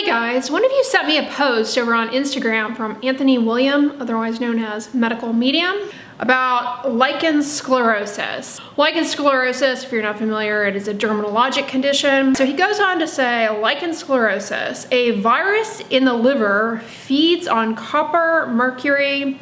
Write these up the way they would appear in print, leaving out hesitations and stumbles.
Hey guys, one of you sent me a post over on Instagram from Anthony William, otherwise known as Medical Medium, about lichen sclerosus. Lichen sclerosus, if you're not familiar, it is a dermatologic condition. So he goes on to say, lichen sclerosus, a virus in the liver feeds on copper, mercury,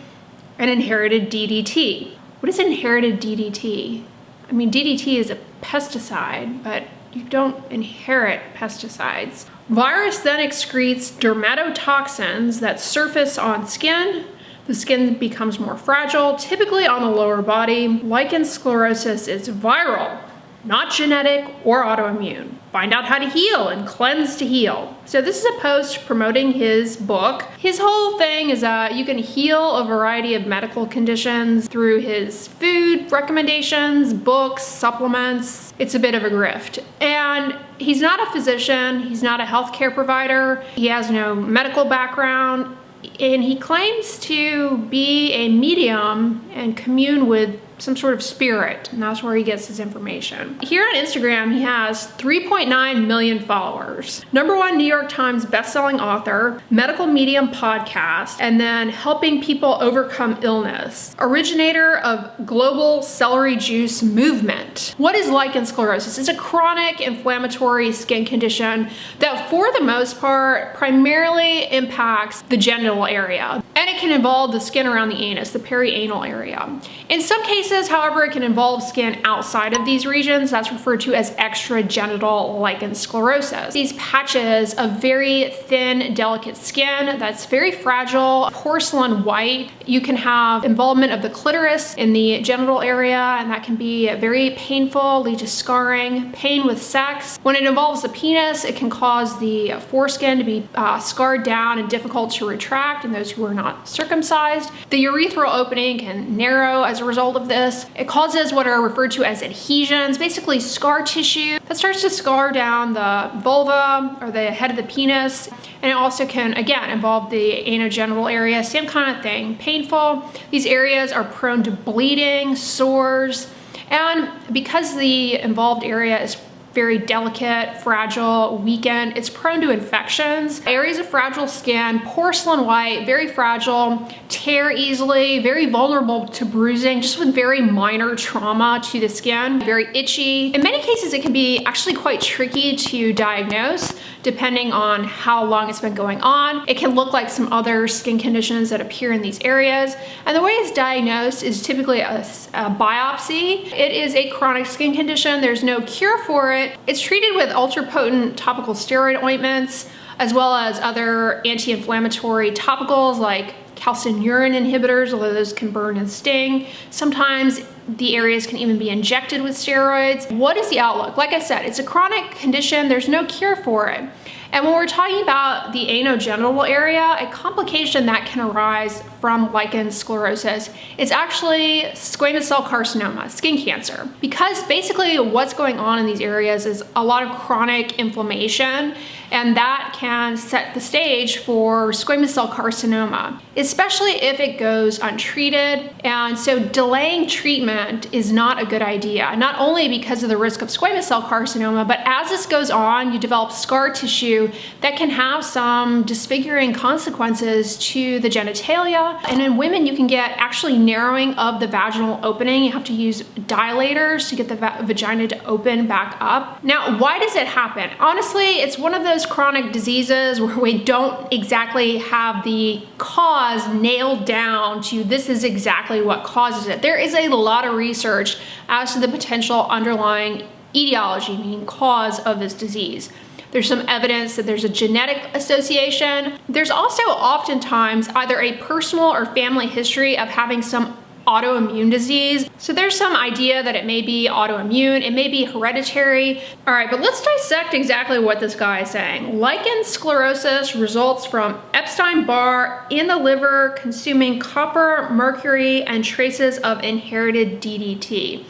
and inherited DDT. What is inherited DDT? I mean, DDT is a pesticide, but you don't inherit pesticides. Virus then excretes dermatoxins that surface on skin. The skin becomes more fragile, typically on the lower body. Lichen sclerosus is viral, not genetic or autoimmune. Find out how to heal and cleanse to heal. So this is a post promoting his book. His whole thing is that you can heal a variety of medical conditions through his food recommendations, books, supplements. It's a bit of a grift. And he's not a physician. He's not a healthcare provider. He has no medical background. And he claims to be a medium and commune with some sort of spirit, and that's where he gets his information. Here on Instagram, he has 3.9 million followers. #1 New York Times bestselling author, medical medium podcast, and then helping people overcome illness. Originator of global celery juice movement. What is lichen sclerosus? It's a chronic inflammatory skin condition that for the most part primarily impacts the genital area. And it can involve the skin around the anus, the perianal area. In some cases, however, it can involve skin outside of these regions. That's referred to as extragenital lichen sclerosus. These patches of very thin, delicate skin that's very fragile, porcelain white. You can have involvement of the clitoris in the genital area, and that can be very painful, lead to scarring, pain with sex. When it involves the penis, it can cause the foreskin to be scarred down and difficult to retract in those who are not circumcised. The urethral opening can narrow as a result of this. It causes what are referred to as adhesions, basically scar tissue that starts to scar down the vulva or the head of the penis. And it also can, again, involve the anogenital area, same kind of thing, painful. These areas are prone to bleeding, sores, and because the involved area is very delicate, fragile, weakened, it's prone to infections. Areas of fragile skin, porcelain white, very fragile, tear easily, very vulnerable to bruising, just with very minor trauma to the skin, very itchy. In many cases, it can be actually quite tricky to diagnose depending on how long it's been going on. It can look like some other skin conditions that appear in these areas. And the way it's diagnosed is typically a biopsy. It is a chronic skin condition. There's no cure for it. It's treated with ultra-potent topical steroid ointments, as well as other anti-inflammatory topicals like calcineurin inhibitors, although those can burn and sting. Sometimes the areas can even be injected with steroids. What is the outlook? Like I said, it's a chronic condition. There's no cure for it. And when we're talking about the anogenital area, a complication that can arise from lichen sclerosus is actually squamous cell carcinoma, skin cancer. Because basically what's going on in these areas is a lot of chronic inflammation, and that can set the stage for squamous cell carcinoma, especially if it goes untreated. And so delaying treatment is not a good idea, not only because of the risk of squamous cell carcinoma, but as this goes on, you develop scar tissue that can have some disfiguring consequences to the genitalia. And in women, you can get actually narrowing of the vaginal opening. You have to use dilators to get the vagina to open back up. Now, why does it happen? Honestly, it's one of those chronic diseases where we don't exactly have the cause nailed down to this is exactly what causes it. There is a lot of research as to the potential underlying etiology, meaning cause of this disease. There's some evidence that there's a genetic association. There's also oftentimes either a personal or family history of having some autoimmune disease. So there's some idea that it may be autoimmune, it may be hereditary. All right, but let's dissect exactly what this guy is saying. Lichen sclerosus results from Epstein-Barr in the liver consuming copper, mercury, and traces of inherited DDT.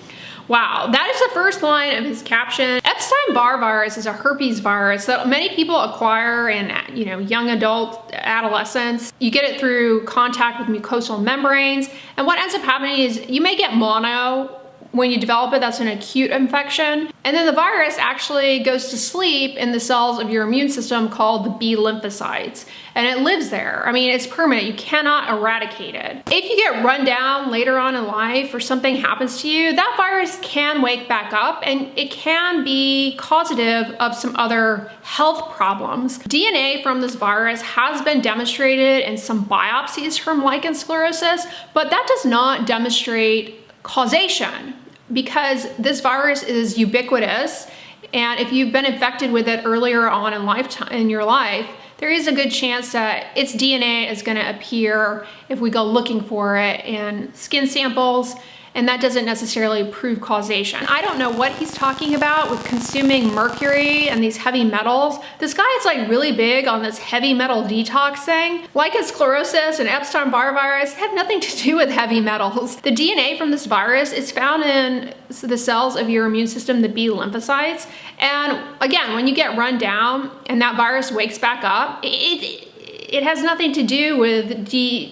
Wow, that is the first line of his caption. Epstein-Barr virus is a herpes virus that many people acquire in, young adult adolescence. You get it through contact with mucosal membranes, and what ends up happening is you may get mono When you develop it, that's an acute infection. And then the virus actually goes to sleep in the cells of your immune system called the B lymphocytes. And it lives there. I mean, it's permanent. You cannot eradicate it. If you get run down later on in life or something happens to you, that virus can wake back up and it can be causative of some other health problems. DNA from this virus has been demonstrated in some biopsies from lichen sclerosus, but that does not demonstrate causation because this virus is ubiquitous, and if you've been infected with it earlier on in your life, there is a good chance that its DNA is going to appear if we go looking for it in skin samples, and that doesn't necessarily prove causation. I don't know what he's talking about with consuming mercury and these heavy metals. This guy is like really big on this heavy metal detox thing. Lichen sclerosus and Epstein-Barr virus have nothing to do with heavy metals. The DNA from this virus is found in the cells of your immune system, the B lymphocytes. And again, when you get run down and that virus wakes back up, it has nothing to do with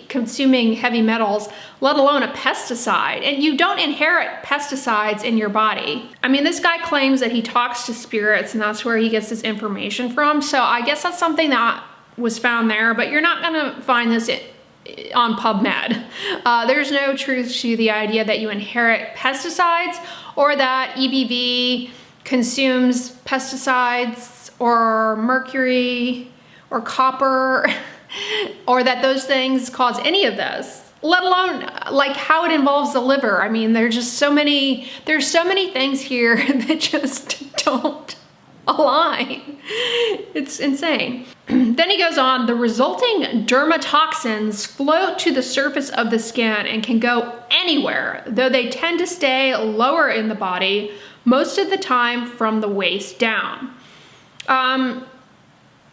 consuming heavy metals, let alone a pesticide. And you don't inherit pesticides in your body. I mean, this guy claims that he talks to spirits and that's where he gets this information from. So I guess that's something that was found there, but you're not gonna find this on PubMed. There's no truth to the idea that you inherit pesticides or that EBV consumes pesticides or mercury or copper, or that those things cause any of this, let alone like how it involves the liver. I mean, there's so many things here that just don't align. It's insane. Then he goes on, the resulting dermatoxins float to the surface of the skin and can go anywhere, though they tend to stay lower in the body, most of the time from the waist down.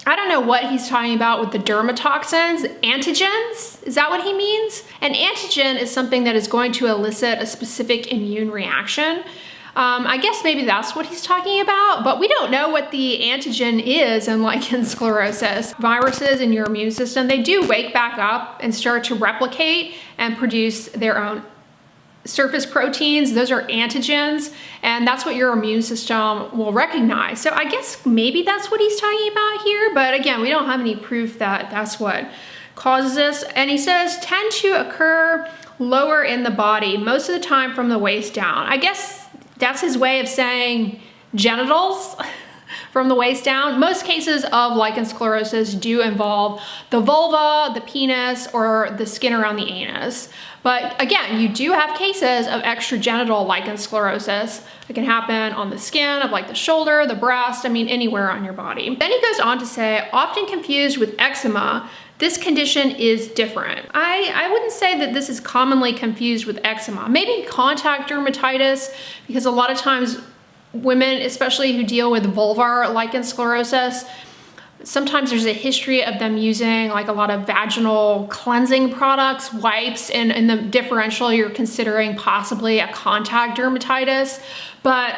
I don't know what he's talking about with the dermatoxins. Antigens? Is that what he means? An antigen is something that is going to elicit a specific immune reaction. I guess maybe that's what he's talking about, but we don't know what the antigen is in lichen sclerosus. Viruses in your immune system, they do wake back up and start to replicate and produce their own surface proteins. Those are antigens, and that's what your immune system will recognize. So I guess maybe that's what he's talking about here, but again, we don't have any proof that that's what causes this. And he says tend to occur lower in the body, most of the time from the waist down. I guess that's his way of saying genitals. From the waist down. Most cases of lichen sclerosus do involve the vulva, the penis, or the skin around the anus. But again, you do have cases of extragenital lichen sclerosus. It can happen on the skin of like the shoulder, the breast, I mean anywhere on your body. Then he goes on to say, often confused with eczema, this condition is different. I wouldn't say that this is commonly confused with eczema. Maybe contact dermatitis, because a lot of times women, especially who deal with vulvar lichen sclerosus, sometimes there's a history of them using like a lot of vaginal cleansing products, wipes, and in the differential, you're considering possibly a contact dermatitis. But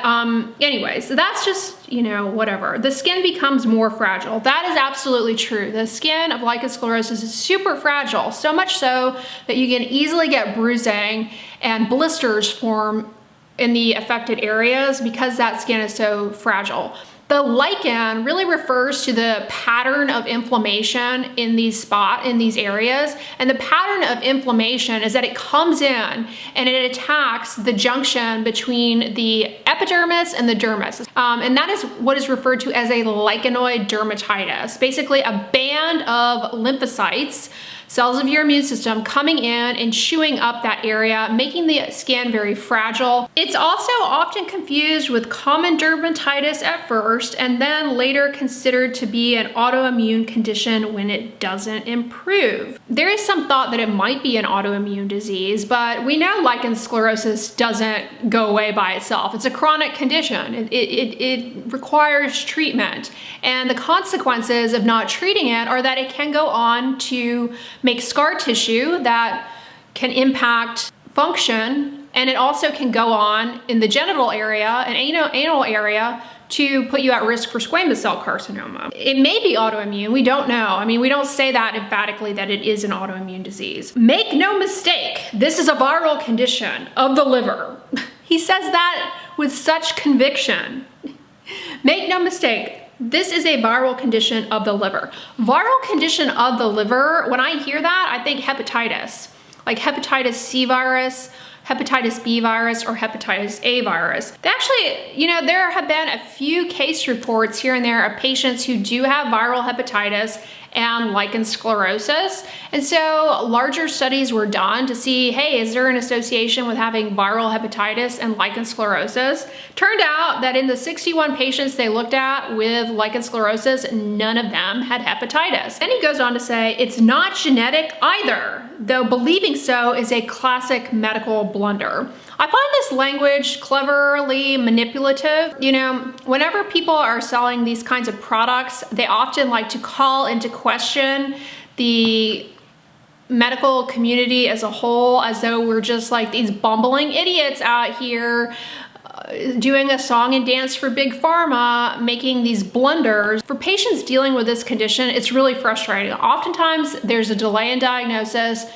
anyways, so that's just, you know, whatever. The skin becomes more fragile. That is absolutely true. The skin of lichen sclerosus is super fragile, so much so that you can easily get bruising and blisters form in the affected areas because that skin is so fragile. The lichen really refers to the pattern of inflammation in these areas. And the pattern of inflammation is that it comes in and it attacks the junction between the epidermis and the dermis. And that is what is referred to as a lichenoid dermatitis. Basically a band of lymphocytes, cells of your immune system, coming in and chewing up that area, making the skin very fragile. It's also often confused with common dermatitis at first, and then later considered to be an autoimmune condition when it doesn't improve. There is some thought that it might be an autoimmune disease, but we know lichen sclerosus doesn't go away by itself. It's a chronic condition. It requires treatment, and the consequences of not treating it are that it can go on to make scar tissue that can impact function, and it also can go on in the genital area and anal area to put you at risk for squamous cell carcinoma. It may be autoimmune, we don't know. I mean, we don't say that emphatically that it is an autoimmune disease. Make no mistake, this is a viral condition of the liver. He says that with such conviction. Make no mistake, this is a viral condition of the liver. Viral condition of the liver, when I hear that, I think hepatitis, like hepatitis C virus, hepatitis B virus, or hepatitis A virus. They actually, there have been a few case reports here and there of patients who do have viral hepatitis and lichen sclerosus. And so larger studies were done to see, hey, is there an association with having viral hepatitis and lichen sclerosus? Turned out that in the 61 patients they looked at with lichen sclerosus, none of them had hepatitis. Then he goes on to say, it's not genetic either, though believing so is a classic medical blunder. I find this language cleverly manipulative. Whenever people are selling these kinds of products, they often like to call into question the medical community as a whole, as though we're just like these bumbling idiots out here doing a song and dance for big pharma, making these blunders. For patients dealing with this condition, it's really frustrating. Oftentimes there's a delay in diagnosis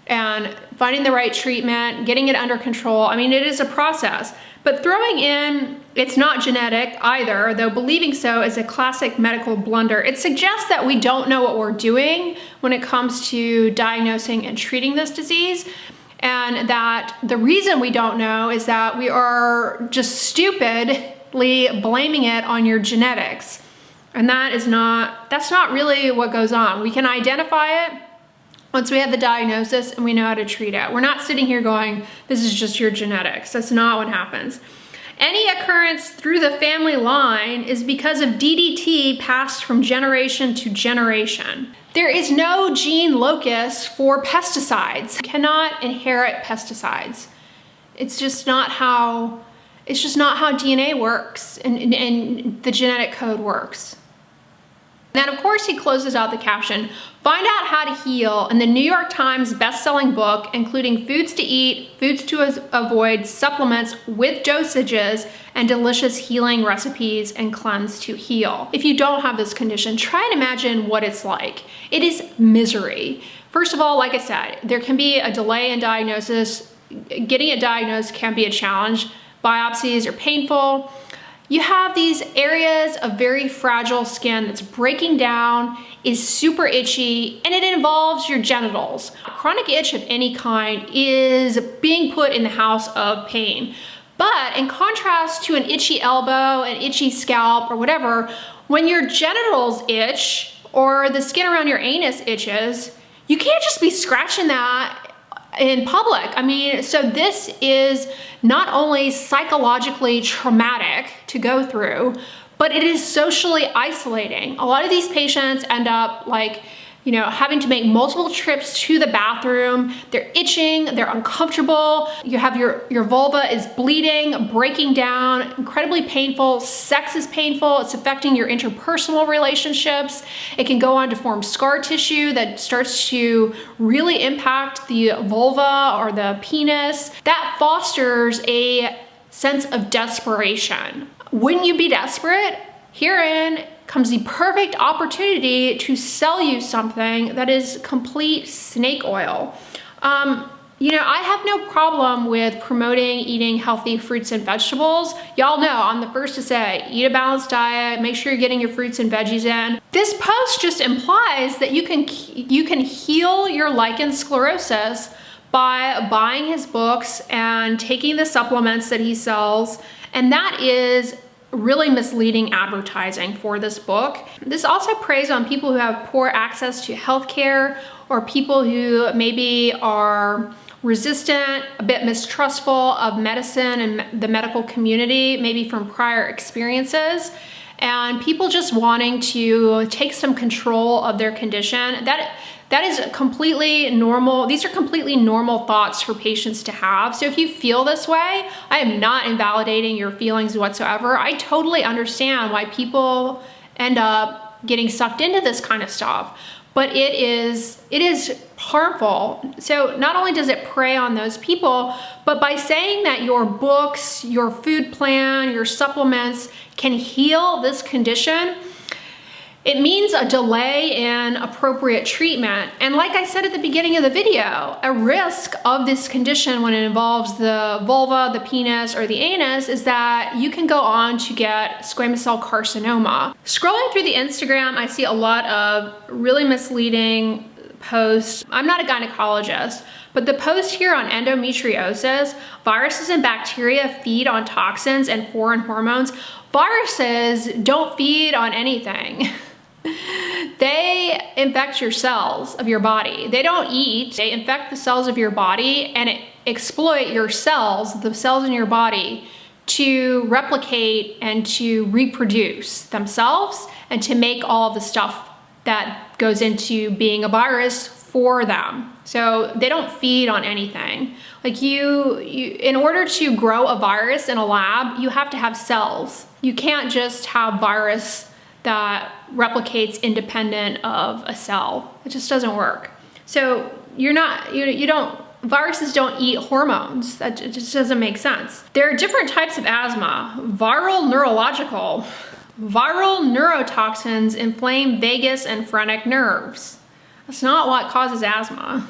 and finding the right treatment, getting it under control. I mean, it is a process. But throwing in, it's not genetic either, though believing so is a classic medical blunder. It suggests that we don't know what we're doing when it comes to diagnosing and treating this disease, and that the reason we don't know is that we are just stupidly blaming it on your genetics. And that's not really what goes on. We can identify it once we have the diagnosis and we know how to treat it. We're not sitting here going, this is just your genetics. That's not what happens. Any occurrence through the family line is because of DDT passed from generation to generation. There is no gene locus for pesticides. You cannot inherit pesticides. It's just not how DNA works and the genetic code works. Then of course he closes out the caption, find out how to heal in the New York Times best-selling book, including foods to eat, foods to avoid, supplements with dosages, and delicious healing recipes and cleanse to heal. If you don't have this condition, try and imagine what it's like. It is misery. First of all, like I said, there can be a delay in diagnosis. Getting it diagnosed can be a challenge. Biopsies are painful. You have these areas of very fragile skin that's breaking down, is super itchy, and it involves your genitals. Chronic itch of any kind is being put in the house of pain. But in contrast to an itchy elbow, an itchy scalp, or whatever, when your genitals itch or the skin around your anus itches, you can't just be scratching that in public. I mean, so this is not only psychologically traumatic to go through, but it is socially isolating. A lot of these patients end up having to make multiple trips to the bathroom. They're itching, they're uncomfortable. You have your vulva is bleeding, breaking down, incredibly painful. Sex is painful. It's affecting your interpersonal relationships. It can go on to form scar tissue that starts to really impact the vulva or the penis. That fosters a sense of desperation. Wouldn't you be desperate? Herein comes the perfect opportunity to sell you something that is complete snake oil. I have no problem with promoting eating healthy fruits and vegetables. Y'all know I'm the first to say, eat a balanced diet, make sure you're getting your fruits and veggies in. This post just implies that you can heal your lichen sclerosus by buying his books and taking the supplements that he sells, and that is really misleading advertising for this book. This also preys on people who have poor access to healthcare, or people who maybe are resistant, a bit mistrustful of medicine and the medical community, maybe from prior experiences, and people just wanting to take some control of their condition. That is completely normal. These are completely normal thoughts for patients to have. So if you feel this way, I am not invalidating your feelings whatsoever. I totally understand why people end up getting sucked into this kind of stuff, but it is harmful. So not only does it prey on those people, but by saying that your books, your food plan, your supplements can heal this condition, It means a delay in appropriate treatment. And like I said at the beginning of the video, a risk of this condition when it involves the vulva, the penis, or the anus is that you can go on to get squamous cell carcinoma. Scrolling through the Instagram, I see a lot of really misleading posts. I'm not a gynecologist, but the post here on endometriosis, viruses and bacteria feed on toxins and foreign hormones. Viruses don't feed on anything. They infect your cells of your body. They don't eat, they infect the cells of your body and exploit your cells, the cells in your body, to replicate and to reproduce themselves and to make all of the stuff that goes into being a virus for them. So they don't feed on anything. Like you in order to grow a virus in a lab, you have to have cells. You can't just have virus that replicates independent of a cell. It just doesn't work. So viruses don't eat hormones. That just doesn't make sense. There are different types of asthma. Viral neurological. Viral neurotoxins inflame vagus and phrenic nerves. That's not what causes asthma.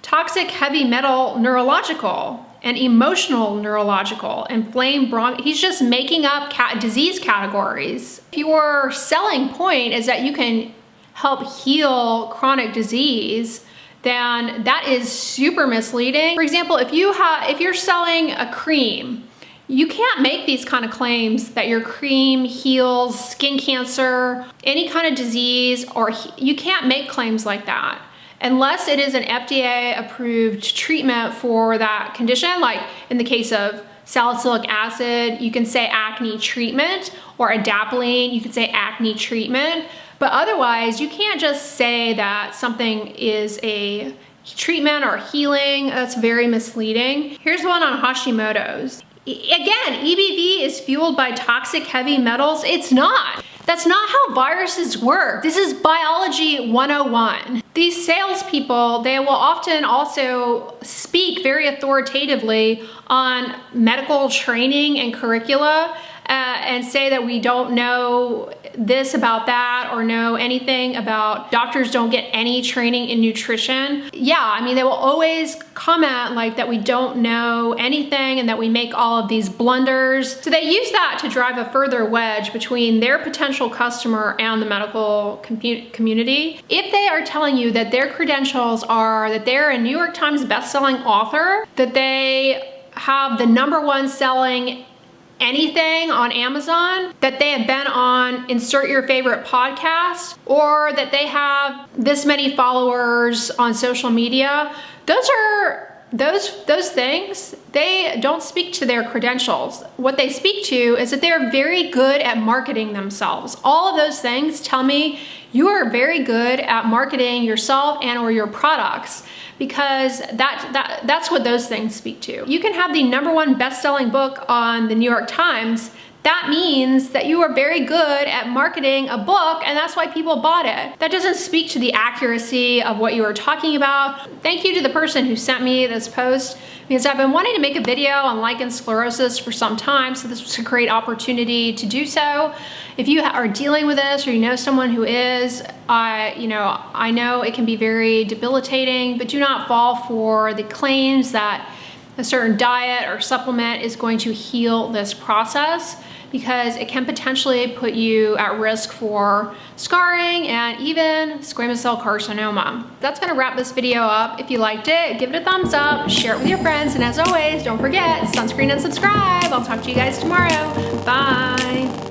Toxic heavy metal neurological and emotional neurological, inflamed he's just making up disease categories. Your selling point is that you can help heal chronic disease, then that is super misleading. For example, if you're selling a cream, you can't make these kind of claims that your cream heals skin cancer, any kind of disease, or you can't make claims like that unless it is an FDA approved treatment for that condition. Like in the case of salicylic acid, you can say acne treatment, or adapalene, you can say acne treatment. But otherwise, you can't just say that something is a treatment or healing. That's very misleading. Here's one on Hashimoto's. Again, EBV is fueled by toxic heavy metals. It's not. That's not how viruses work. This is biology 101. These salespeople, they will often also speak very authoritatively on medical training and curricula and say that we don't know this about that or know anything about doctors don't get any training in nutrition. Yeah, I mean, they will always comment like that we don't know anything and that we make all of these blunders. So they use that to drive a further wedge between their potential customer and the medical community. If they are telling you that their credentials are that they're a New York Times bestselling author, that they have the #1 selling anything on Amazon, that they have been on insert your favorite podcast, or that they have this many followers on social media, those things, they don't speak to their credentials. What they speak to is that they're very good at marketing themselves. All of those things tell me you are very good at marketing yourself and or your products, because that's what those things speak to. You can have the #1 best-selling book on the New York Times. That means that you are very good at marketing a book, and that's why people bought it. That doesn't speak to the accuracy of what you are talking about. Thank you to the person who sent me this post, because I've been wanting to make a video on lichen sclerosus for some time, so this was a great opportunity to do so. If you are dealing with this or you know someone who is, I know it can be very debilitating, but do not fall for the claims that a certain diet or supplement is going to heal this process, because it can potentially put you at risk for scarring and even squamous cell carcinoma. That's gonna wrap this video up. If you liked it, give it a thumbs up, share it with your friends, and as always, don't forget, sunscreen and subscribe. I'll talk to you guys tomorrow. Bye.